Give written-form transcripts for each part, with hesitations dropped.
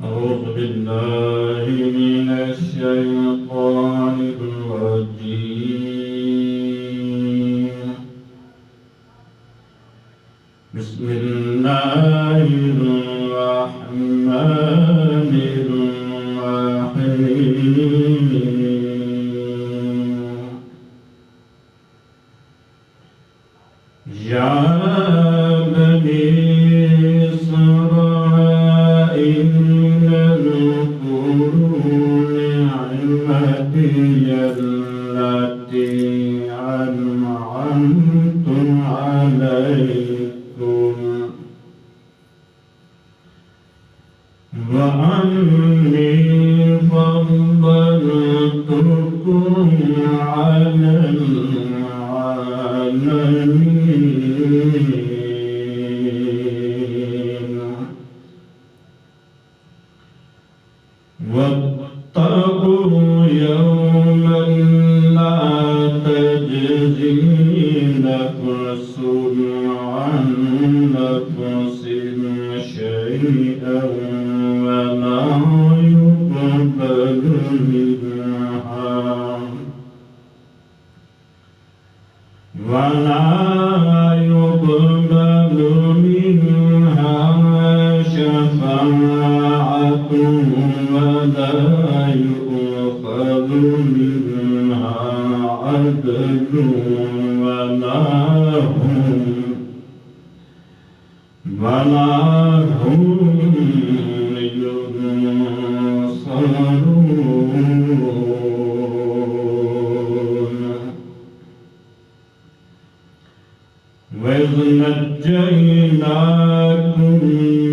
أعوذ بالله من الشيطان الرجيم. بسم الله الرحمن الرحيم. يا بني إسرائيل اذكروا نعمتي التي أنعمت عليكم وأني فضلتكم على العالمين. واتقوا يوما لا تجزي نفس عن نفس شيئا ولا يقبل منها شفاعة ولا يؤخذ منها عدل ولا هم ينصرون. وإذ نجيناكم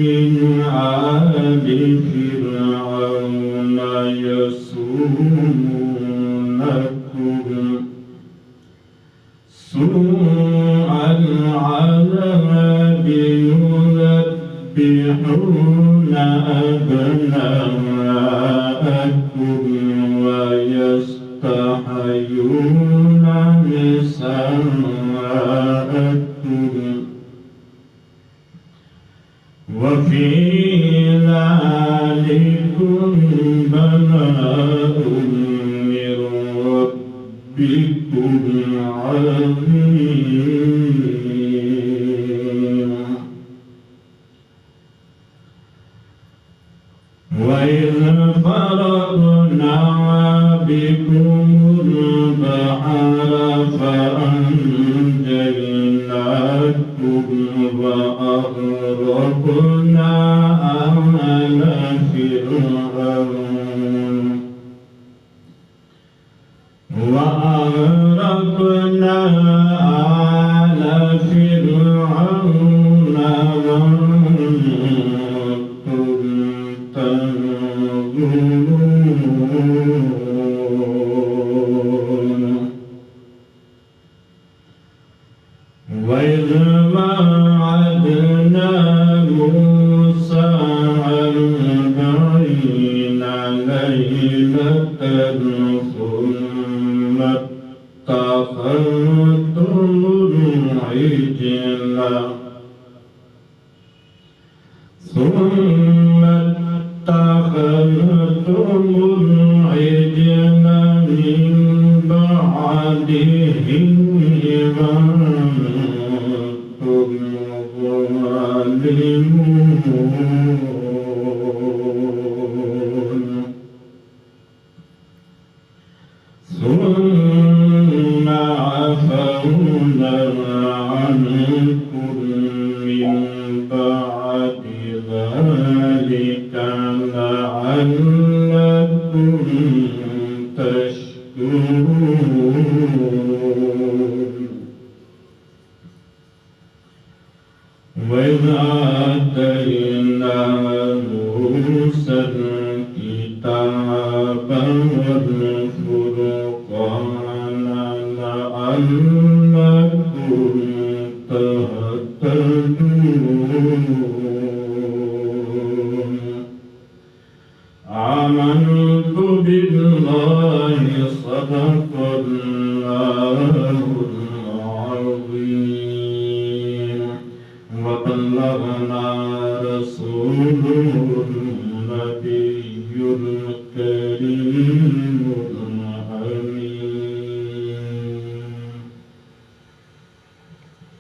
من آل فرعون يسومونكم سوء العذاب يذبحون أبناءكم ويستحيون نساءكم وفي ذلكم بلاء من ربكم عظيم. وإذ فرضنا بكم البحر فأنجيناكم وأغرقنا آل فرعون وأنتم تنظرون. وإذ وعدنا موسى 40 ليلة ثم اتخذتم العجل من بعده وأنتم ظالمون. ثم عفونا عنكم من بعد ذلك لعلكم تشكرون. وإذ آتينا موسى الكتاب والفرقان لعلكم تهتدون. آمنت بالله صدق الله العظيم. وبلغنا رسول النبي الكريم